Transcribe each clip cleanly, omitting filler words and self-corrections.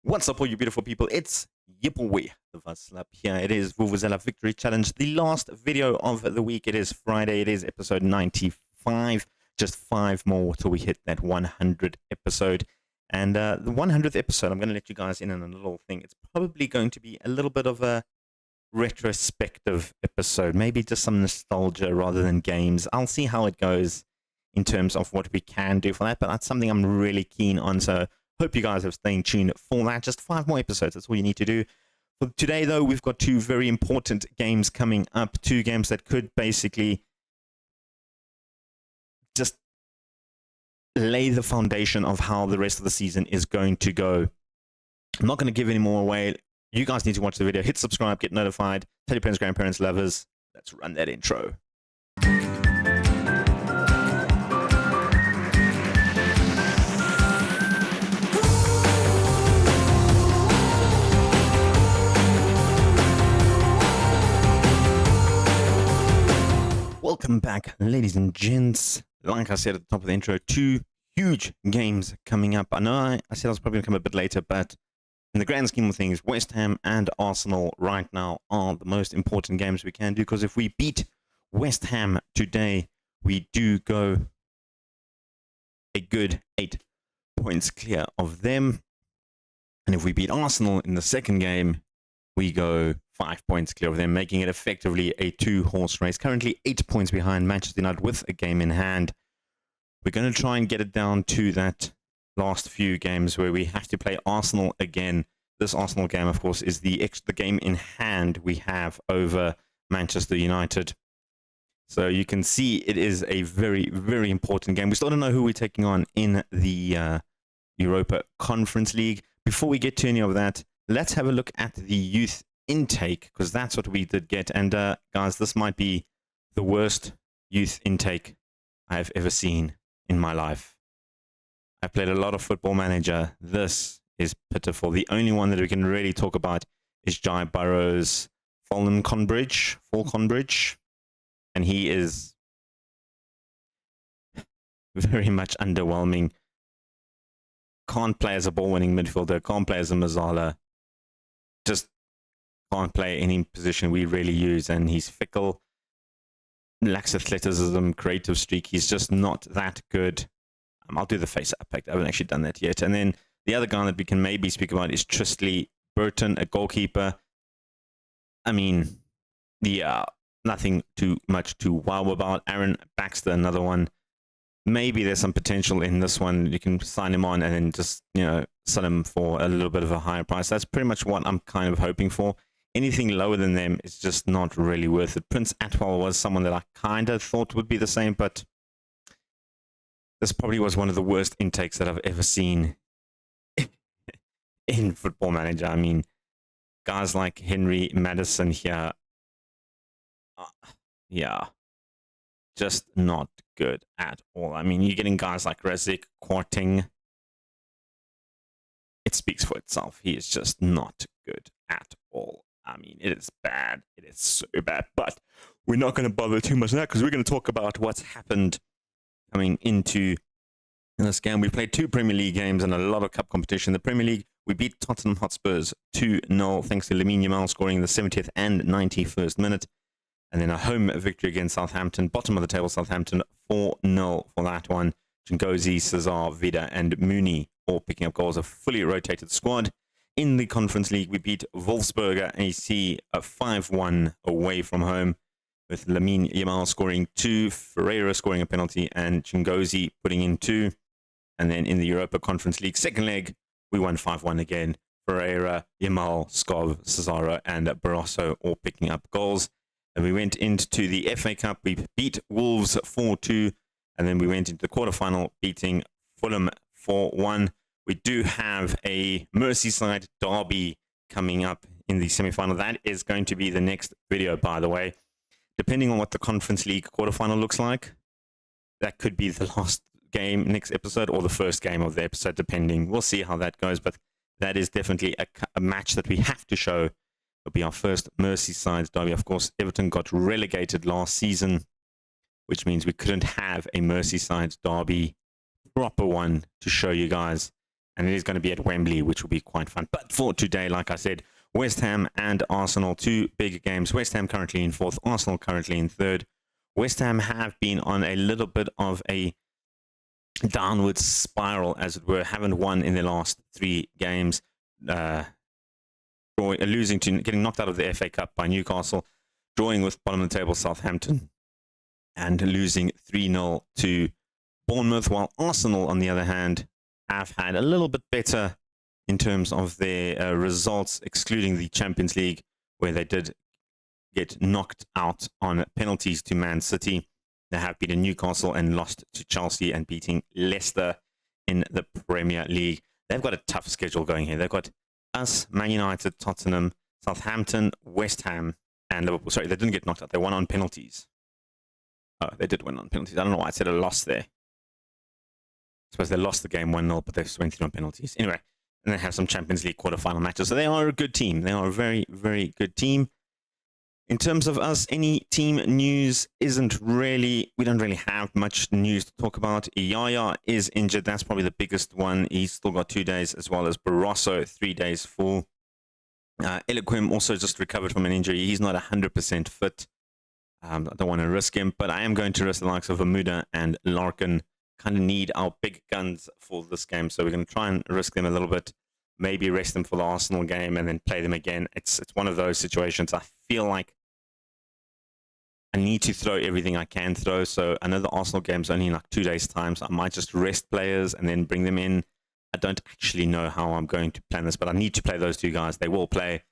What's up, all you beautiful people? It's your boy, the Vuvuzela here. It is Vuvuzela Victory Challenge, the last video of the week. It is Friday. It is episode 95. Just 5 more till we hit that 100th episode. And the 100th episode, I'm going to let you guys in on a little thing. It's probably going to be a little bit of a retrospective episode, maybe just some nostalgia rather than games. I'll see how it goes in terms of what we can do for that, but that's something I'm really keen on. So hope you guys have staying tuned for that. Just 5 more episodes. That's all you need to do. For today, though, we've got 2 very important games coming up. 2 games that could basically just lay the foundation of how the rest of the season is going to go. I'm not going to give any more away. You guys need to watch the video. Hit subscribe, get notified. Tell your parents, grandparents, lovers. Let's run that intro. Welcome back, ladies and gents. Like I said at the top of the intro, 2 huge games coming up. I know I said I was probably going to come a bit later, but in the grand scheme of things, West Ham and Arsenal right now are the most important games we can do, because if we beat West Ham today, we do go a good 8 points clear of them. And if we beat Arsenal in the second game, we go 5 points clear of them, making it effectively a 2-horse race. Currently 8 points behind Manchester United with a game in hand. We're going to try and get it down to that last few games where we have to play Arsenal again. This Arsenal game, of course, is the game in hand we have over Manchester United. So you can see it is a very, very important game. We still don't know who we're taking on in the Europa Conference League. Before we get to any of that, let's have a look at the youth intake, because that's what we did get. And guys, this might be the worst youth intake I have ever seen in my life. I played a lot of Football Manager. This is pitiful. The only one that we can really talk about is Jai Burrows' Falconbridge, and he is very much underwhelming. Can't play as a ball-winning midfielder, can't play as a Mazzala, just can't play any position we really use, and he's fickle, lacks athleticism, creative streak. He's just not that good. I'll do the face-up pack. I haven't actually done that yet. And then the other guy that we can maybe speak about is Tristley Burton, a goalkeeper. I mean, yeah, nothing too much to wow about. Aaron Baxter, another one. Maybe there's some potential in this one. You can sign him on and then just, sell him for a little bit of a higher price. That's pretty much what I'm kind of hoping for. Anything lower than them is just not really worth it. Prince Atwell was someone that I kind of thought would be the same, but this probably was one of the worst intakes that I've ever seen in Football Manager. I mean, guys like Henry Madison here, yeah, just not good at all. I mean, you're getting guys like Rezik, Kwarting. It speaks for itself. He is just not good at all. I mean, it is bad. It is so bad. But we're not going to bother too much on that, because we're going to talk about what's happened coming into this game. We played 2 Premier League games and a lot of cup competition. The Premier League, we beat Tottenham Hotspurs 2-0, thanks to Lamine Yamal scoring the 70th and 91st minute. And then a home victory against Southampton, bottom of the table Southampton, 4-0 for that one. Ngozi, Cesar, Vida, and Mooney all picking up goals. A fully rotated squad. In the Conference League, we beat Wolfsberger AC 5-1 away from home, with Lamine Yamal scoring 2, Ferreira scoring a penalty, and Ngozi putting in 2. And then in the Europa Conference League second leg, we won 5-1 again. Ferreira, Yamal, Skov, Cesaro, and Barroso all picking up goals. And we went into the FA Cup. We beat Wolves 4-2. And then we went into the quarterfinal, beating Fulham 4-1. We do have a Merseyside derby coming up in the semi-final. That is going to be the next video, by the way. Depending on what the Conference League quarterfinal looks like, that could be the last game next episode or the first game of the episode, depending. We'll see how that goes, but that is definitely a match that we have to show. It'll be our first Merseyside derby. Of course, Everton got relegated last season, which means we couldn't have a Merseyside derby, proper one, to show you guys. and it is going to be at Wembley, which will be quite fun. But for today, like I said, West Ham and Arsenal, two big games. West Ham currently in fourth, Arsenal currently in third. West Ham have been on a little bit of a downward spiral, as it were. Haven't won in the last 3 games, losing to getting knocked out of the FA Cup by Newcastle, drawing with bottom of the table Southampton, and losing 3-0 to Bournemouth, while Arsenal, on the other hand, have had a little bit better in terms of their results, excluding the Champions League, where they did get knocked out on penalties to Man City. They have beaten Newcastle and lost to Chelsea, and beating Leicester in the Premier League. They've got a tough schedule going here. They've got us, Man United, Tottenham, Southampton, West Ham, and Liverpool. Sorry, they didn't get knocked out. They won on penalties. Oh, they did win on penalties. I don't know why I said a loss there. I suppose they lost the game 1-0, but they went through on penalties. Anyway, and they have some Champions League quarterfinal matches. So they are a good team. They are a very, very good team. In terms of us, any team news isn't really, we don't really have much news to talk about. Yaya is injured. That's probably the biggest one. He's still got 2 days, as well as Barroso, 3 days full. Eloquim also just recovered from an injury. He's not 100% fit. I don't want to risk him, but I am going to risk the likes of Amuda and Larkin. Kind of need our big guns for this game, so we're going to try and risk them a little bit. Maybe rest them for the Arsenal game and then play them again. It's one of those situations. I feel like I need to throw everything I can throw. So I know the Arsenal game's only in like 2 days' time, so I might just rest players and then bring them in. I don't actually know how I'm going to plan this, but I need to play those 2 guys. They will play.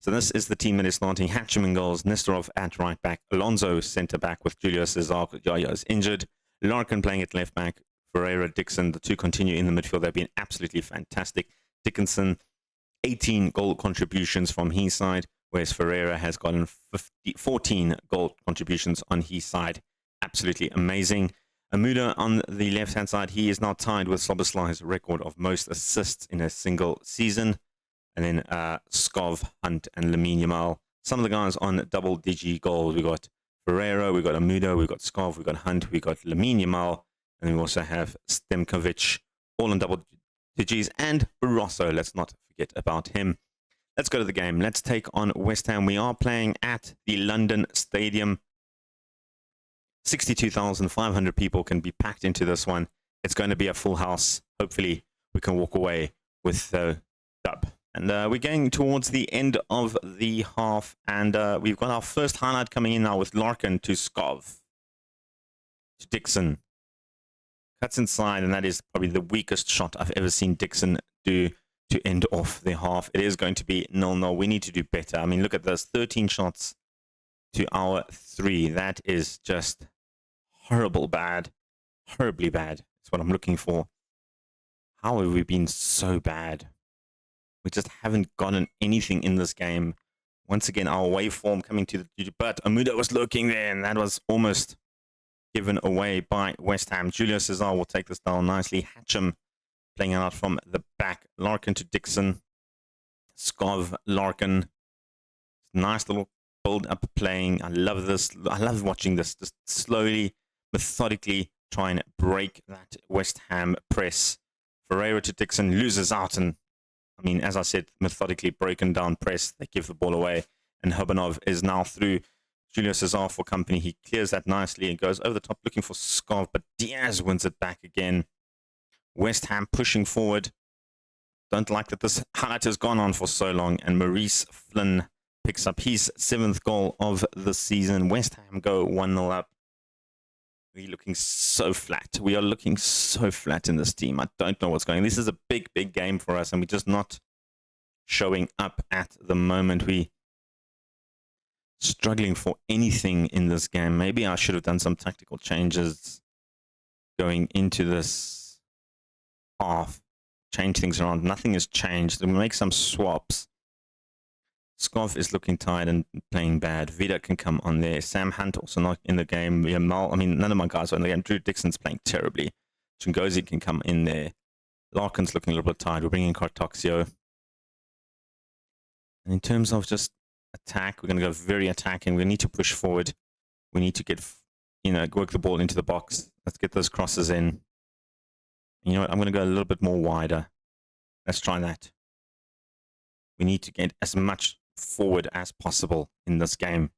So this is the team that is starting. Hatcham in goals, Nestorov at right back, Alonso centre back with Julio Cesar. Yaya is injured. Larkin playing at left back, Ferreira, Dixon, the 2 continue in the midfield. They've been absolutely fantastic. Dickinson, 18 goal contributions from his side, whereas Ferreira has gotten 14 goal contributions on his side. Absolutely amazing. Amuda on the left-hand side, he is now tied with Soboslai's record of most assists in a single season. And then Skov, Hunt, and Lamine Yamal. Some of the guys on double-digit goals. We've got Ferreira, we've got Amuda, we've got Skov, we've got Hunt, we've got Lamine Yamal, and we also have Stemkovic, all on double digits, and Barroso. Let's not forget about him. Let's go to the game. Let's take on West Ham. We are playing at the London Stadium. 62,500 people can be packed into this one. It's going to be a full house. Hopefully, we can walk away with the dub. And we're getting towards the end of the half, and we've got our first highlight coming in now with Larkin to Skov. To Dixon. Cuts inside, and that is probably the weakest shot I've ever seen Dixon do to end off the half. It is going to be 0-0. We need to do better. I mean, look at this. 13 shots to our 3. That is just horrible bad. Horribly bad. That's what I'm looking for. How have we been so bad? We just haven't gotten anything in this game. Once again, our waveform coming to the... But Amuda was looking there, and that was almost given away by West Ham. Julio Cesar will take this down nicely. Hatcham playing out from the back. Larkin to Dixon. Skov, Larkin. Nice little build-up playing. I love this. I love watching this. Just slowly, methodically try and break that West Ham press. Ferreira to Dixon loses out, and I mean, as I said, methodically broken down press. They give the ball away, and Hurbanov is now through. Julio Cesar for company. He clears that nicely and goes over the top looking for Skov, but Diaz wins it back again. West Ham pushing forward. Don't like that this highlight has gone on for so long, and Maurice Flynn picks up his 7th goal of the season. West Ham go 1-0 up. We're looking so flat. We are looking so flat in this team. I don't know what's going on. This is a big, big game for us, and we're just not showing up at the moment. We struggling for anything in this game. Maybe I should have done some tactical changes going into this half. Change things around. Nothing has changed. We'll make some swaps. Skov is looking tired and playing bad. Vida can come on there. Sam Hunt also not in the game. Yamal, I mean, none of my guys are in the game. Drew Dixon's playing terribly. Chingozi can come in there. Larkin's looking a little bit tired. We're bringing in Kartoxio. And in terms of just attack, we're going to go very attacking. We need to push forward. We need to get, work the ball into the box. Let's get those crosses in. You know what? I'm going to go a little bit more wider. Let's try that. We need to get as much forward as possible in this game.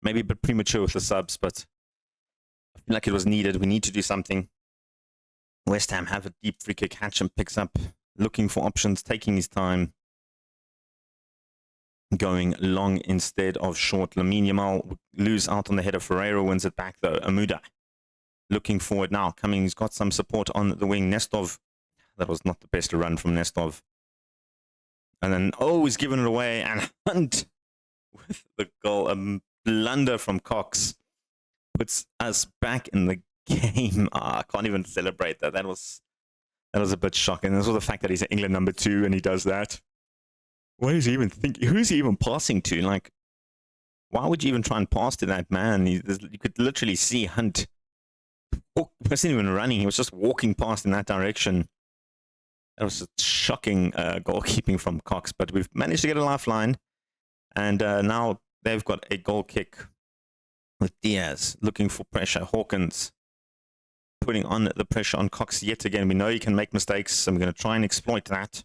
Maybe a bit premature with the subs, but I feel like it was needed. We need to do something. West Ham have a deep free kick. Hatcham picks up, looking for options, taking his time, going long instead of short. Lamine Yamal lose out on the header. Ferreira wins it back though. Amuda looking forward now. Coming, he's got some support on the wing. Nestov, that was not the best run from Nestov. And then, he's given it away. And Hunt with the goal. A blunder from Cox puts us back in the game. I can't even celebrate that. That was a bit shocking. There's also the fact that he's at England number 2 and he does that. What is he even thinking? Who's he even passing to? Like, why would you even try and pass to that man? You could literally see Hunt. He wasn't even running. He was just walking past in that direction. That was a shocking goalkeeping from Cox. But we've managed to get a lifeline. And now they've got a goal kick with Diaz looking for pressure. Hawkins putting on the pressure on Cox yet again. We know he can make mistakes, so we're going to try and exploit that.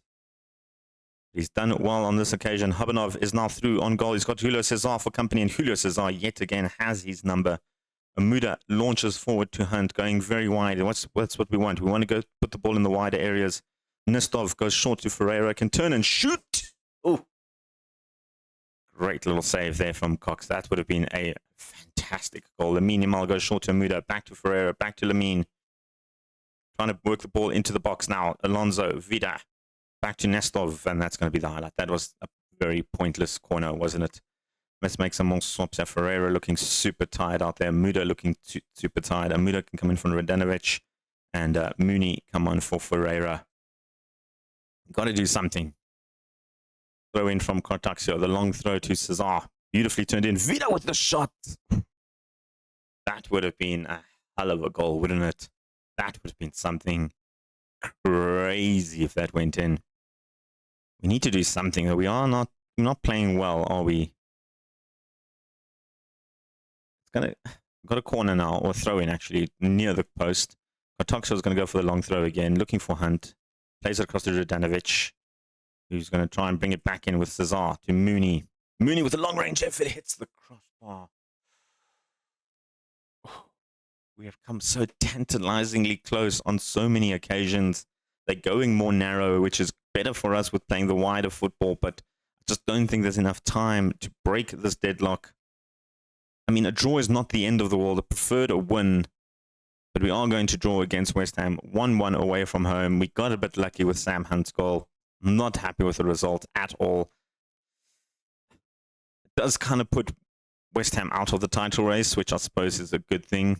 He's done it well on this occasion. Hubanov is now through on goal. He's got Julio Cesar for company, and Julio Cesar yet again has his number. Amuda launches forward to Hunt, going very wide. That's what we want. We want to go put the ball in the wider areas. Nestov goes short to Ferreira, can turn and shoot. Oh, great little save there from Cox. That would have been a fantastic goal. Lamine Yamal goes short to Amuda, back to Ferreira, back to Lamine. Trying to work the ball into the box now. Alonso, Vida, back to Nestov, and that's going to be the highlight. That was a very pointless corner, wasn't it? Let's make some more swaps. Ferreira looking super tired out there. Muda looking super tired. Muda can come in from Radanovic, and Mooney come on for Ferreira. Got to do something. Throw in from Cartaxio. The long throw to Cesar. Beautifully turned in. Vida with the shot. That would have been a hell of a goal, wouldn't it? That would have been something crazy if that went in. We need to do something. We're not playing well, are we? Got a corner now, or throw in actually, near the post. Cartaxio is going to go for the long throw again, looking for Hunt. Plays it across to Radanovic, who's going to try and bring it back in with Cesar to Mooney. Mooney with a long range effort hits the crossbar. We have come so tantalizingly close on so many occasions. They're going more narrow, which is better for us with playing the wider football, but I just don't think there's enough time to break this deadlock. I mean, a draw is not the end of the world. I preferred a win, but we are going to draw against West Ham. 1-1 away from home. We got a bit lucky with Sam Hunt's goal. I'm not happy with the result at all. It does kind of put West Ham out of the title race, which I suppose is a good thing.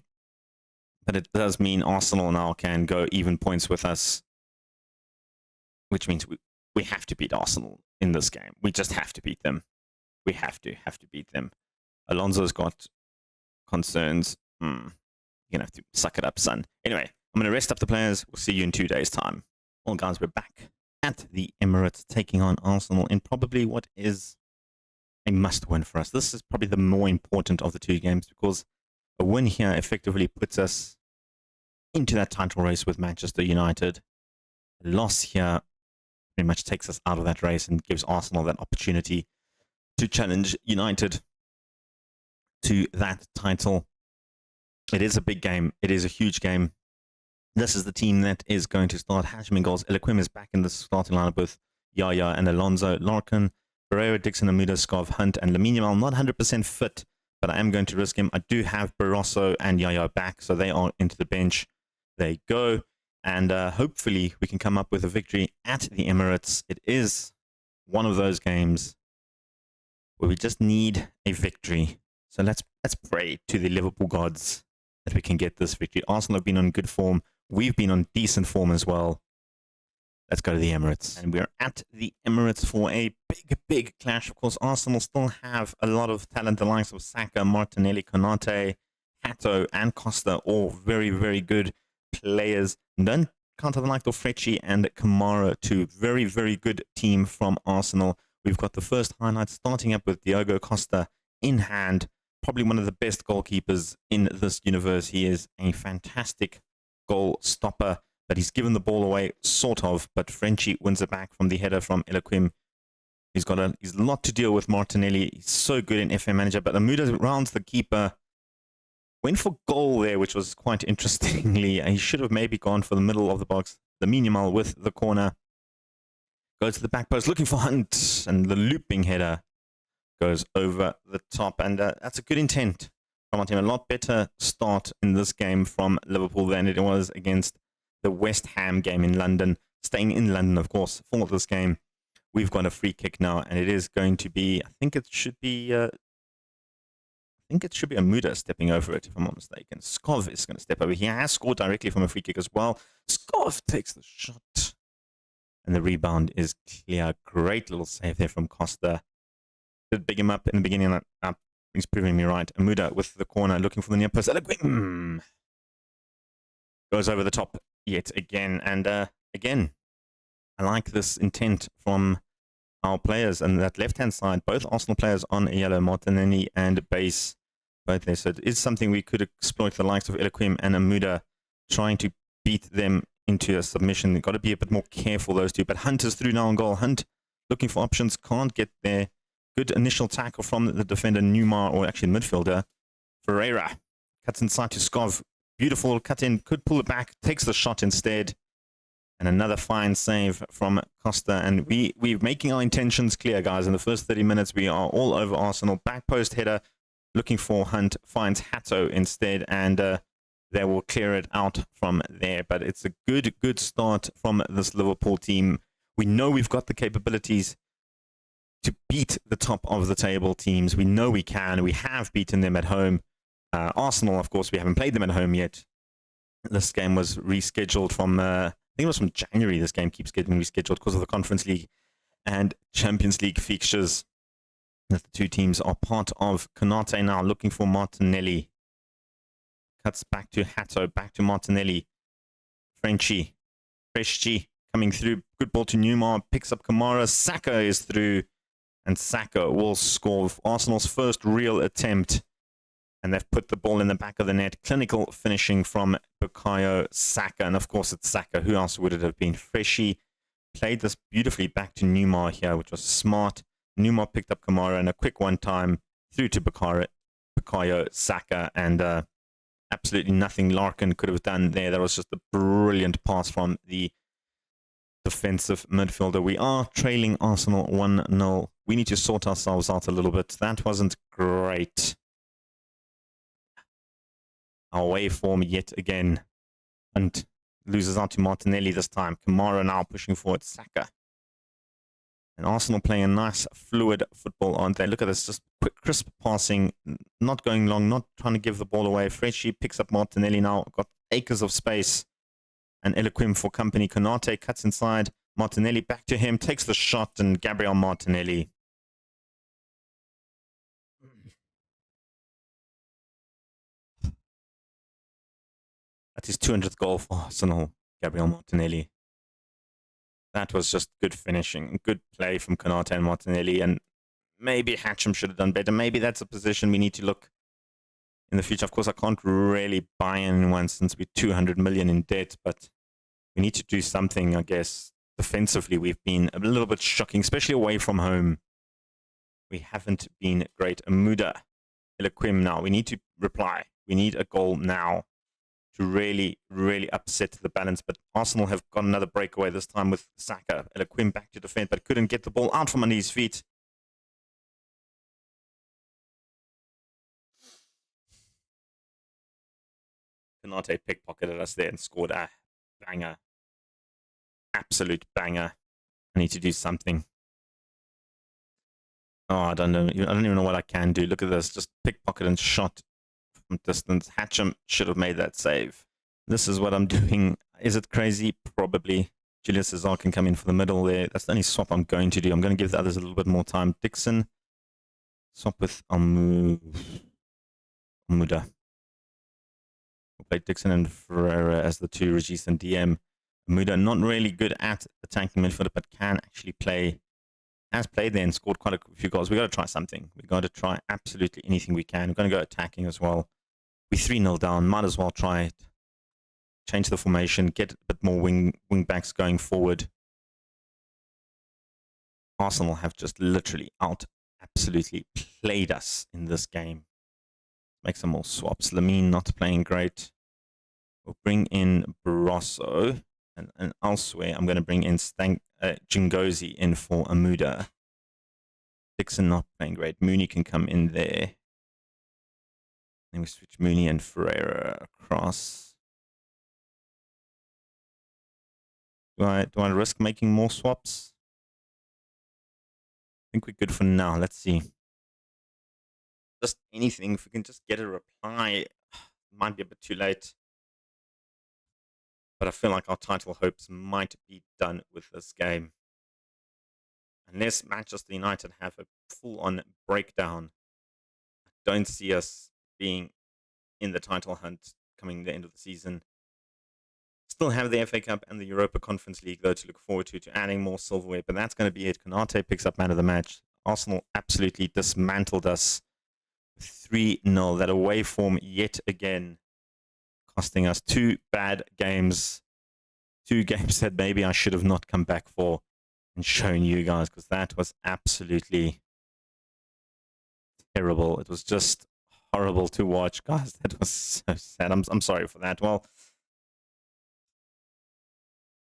But it does mean Arsenal now can go even points with us, which means we have to beat Arsenal in this game. We just have to beat them. We have to beat them. Alonso's got concerns. You're going to have to suck it up, son. Anyway, I'm going to rest up the players. We'll see you in 2 days' time. Well, guys, we're back at the Emirates taking on Arsenal in probably what is a must-win for us. This is probably the more important of the two games because a win here effectively puts us into that title race with Manchester United. A loss here pretty much takes us out of that race and gives Arsenal that opportunity to challenge United to that title. It is a big game. It is a huge game. This is the team that is going to start. Hashim in goals. Eliquim is back in the starting lineup with Yaya and Alonso. Larkin, Pereira, Dixon, Amuda, Skov, Hunt, and Lamine Yamal. Not 100% fit, but I am going to risk him. I do have Barroso and Yaya back, so they are into the bench. There you go. And hopefully we can come up with a victory at the Emirates. It is one of those games where we just need a victory. So let's pray to the Liverpool gods that we can get this victory. Arsenal have been on good form. We've been on decent form as well. Let's go to the Emirates. And we're at the Emirates for a big clash. Of course, Arsenal still have a lot of talent. The likes of Saka, Martinelli, Konate, Hato, and Costa, all very good players. Don't count on the likes of Frecci and Kamara, two very good team from Arsenal. We've got the first highlight starting up with Diogo Costa in hand. Probably one of the best goalkeepers in this universe. He is a fantastic goal stopper. but he's given the ball away, sort of. But Frenchie wins it back from the header from Eloquim. He's a lot to deal with. Martinelli, he's so good in FM Manager, but Amuda rounds the keeper. Went for goal there, which was quite interestingly. He should have maybe gone for the middle of the box. The minimal with the corner. Goes to the back post, looking for Hunt, and the looping header goes over the top. And that's a good intent from our team. A lot better start in this game from Liverpool than it was against the West Ham game in London. Staying in London, of course, for this game. We've got a free kick now, and it is going to be, I think it should be Amuda stepping over it, if I'm not mistaken. Skov is going to step over. He has scored directly from a free kick as well. Skov takes the shot. And the rebound is clear. Great little save there from Costa. Did big him up in the beginning. He's proving me right. Amuda with the corner, looking for the near post. Goes over the top yet again. And again, I like this intent from our players. And that left-hand side, both Arsenal players on yellow, Martinelli and Base, both there. So it is something we could exploit, the likes of Eloquim and Amuda, trying to beat them into a submission. You've got to be a bit more careful, those two. But Hunt is through now on goal. Hunt looking for options, can't get there. Good initial tackle from the defender, Newmar, or actually the midfielder. Ferreira cuts inside to Skov. Beautiful cut in, could pull it back, takes the shot instead. And another fine save from Costa. And we're making our intentions clear, guys. In the first 30 minutes, we are all over Arsenal. Back post header, looking for Hunt, finds Hatto instead. And they will clear it out from there. But it's a good start from this Liverpool team. We know we've got the capabilities to beat the top of the table teams. We know we can. We have beaten them at home. Arsenal, of course, we haven't played them at home yet. This game was rescheduled from, I think it was from January. This game keeps getting rescheduled because of the Conference League and Champions League fixtures that the two teams are part of. Konate now looking for Martinelli. Cuts back to Hatto, back to Martinelli. Frenchie coming through. Good ball to Newmar. Picks up Kamara. Saka is through. And Saka will score Arsenal's first real attempt. And they've put the ball in the back of the net. Clinical finishing from Bukayo Saka. And of course it's Saka. Who else would it have been? Freshy played this beautifully back to Newmar here, which was smart. Newmar picked up Kamara and a quick one-time through to Bukayo Saka. And absolutely nothing Larkin could have done there. That was just a brilliant pass from the defensive midfielder. We are trailing Arsenal 1-0. We need to sort ourselves out a little bit. That wasn't great. Our away form yet again. And loses out to Martinelli this time. Kamara now pushing forward Saka. And Arsenal playing a nice fluid football, aren't they? Look at this, just quick, crisp passing, not going long, not trying to give the ball away. Frenchie picks up Martinelli now, got acres of space. And Eloquim for company. Konate cuts inside. Martinelli back to him, takes the shot, and Gabriel Martinelli. That's his 200th goal for Arsenal, Gabriel Martinelli. That was just good finishing, good play from Konate and Martinelli, and maybe Hatcham should have done better. Maybe that's a position we need to look in the future. Of course, I can't really buy anyone since we're 200 million in debt, but we need to do something, I guess. Defensively, we've been a little bit shocking, especially away from home. We haven't been great. Amuda, Eloquim now. We need to reply. We need a goal now to really, really upset the balance. But Arsenal have got another breakaway, this time with Saka. Eloquim back to defend, but couldn't get the ball out from under his feet. Konate pickpocketed us there and scored a banger. Absolute banger. I need to do something. Oh, I don't know. I don't even know what I can do. Look at this. Just pickpocket and shot from distance. Hatcham should have made that save. This is what I'm doing. Is it crazy? Probably. Julius Cesar can come in for the middle there. That's the only swap I'm going to do. I'm going to give the others a little bit more time. Dixon. Swap with Amuda. We'll play Dixon and Ferreira as the two, Regis and DM. Amuda, not really good at attacking midfielder, but can actually play. Has played there and scored quite a few goals. We've got to try something. We've got to try absolutely anything we can. We're going to go attacking as well. We're 3-0 down. Might as well try it. change the formation, get a bit more wing backs going forward. Arsenal have just literally absolutely played us in this game. Make some more swaps. Lamine not playing great. We'll bring in Barroso. And elsewhere, I'm going to bring in Jingozi in for Amuda. Dixon not playing great. Mooney can come in there. Then we switch Mooney and Ferreira across. Do I risk making more swaps? I think we're good for now. Let's see. Just anything. If we can just get a reply. Might be a bit too late. But I feel like our title hopes might be done with this game. Unless Manchester United have a full-on breakdown, I don't see us being in the title hunt coming the end of the season. Still have the FA Cup and the Europa Conference League, though, to look forward to adding more silverware. But that's going to be it. Konate picks up man of the match. Arsenal absolutely dismantled us. 3-0. That away form yet again, costing us 2 bad games. 2 games that maybe I should have not come back for and shown you guys, because that was absolutely terrible. It was just horrible to watch, guys. That was so sad. I'm sorry for that. Well,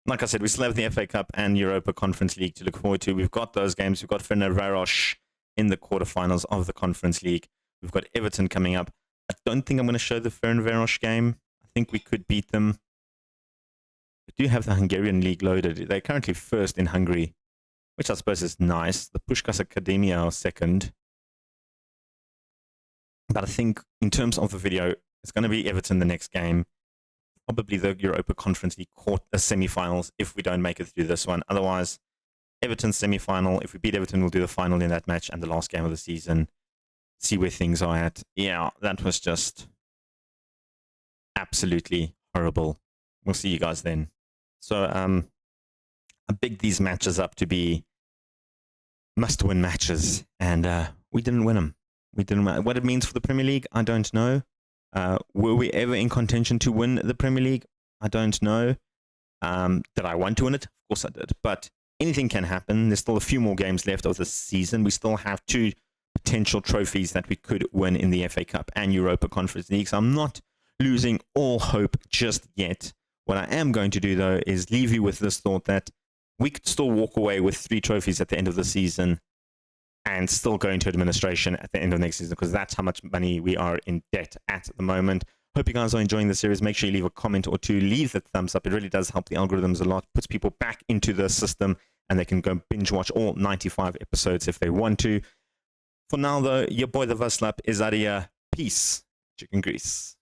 like I said, we still have the FA Cup and Europa Conference League to look forward to. We've got those games. We've got Fenerbahce in the quarterfinals of the Conference League. We've got Everton coming up. I don't think I'm going to show the Fenerbahce game. I think we could beat them. We do have the Hungarian league loaded. They're currently first in Hungary, which I suppose is nice. The Puskás Academia are second. But I think in terms of the video, it's going to be Everton the next game. Probably the Europa Conference League semi-finals if we don't make it through this one. Otherwise, Everton semi-final. If we beat Everton, we'll do the final in that match and the last game of the season. See where things are at. Yeah, that was just absolutely horrible. We'll see you guys then. So I bigged these matches up to be must-win matches, and we didn't win them. We didn't win. What it means for the Premier League, I don't know. Were we ever in contention to win the Premier League? I don't know. Did I want to win it? Of course I did. But anything can happen. There's still a few more games left of the season. We still have 2 potential trophies that we could win in the FA Cup and Europa Conference League. So I'm not losing all hope just yet. What I am going to do, though, is leave you with this thought that we could still walk away with 3 trophies at the end of the season and still go into administration at the end of next season, because that's how much money we are in debt at the moment. Hope you guys are enjoying the series. Make sure you leave a comment or 2. Leave the thumbs up. It really does help the algorithms a lot. Puts people back into the system, and they can go binge watch all 95 episodes if they want to. For now, though, your boy the Vuslap is out of here. Peace. Chicken grease.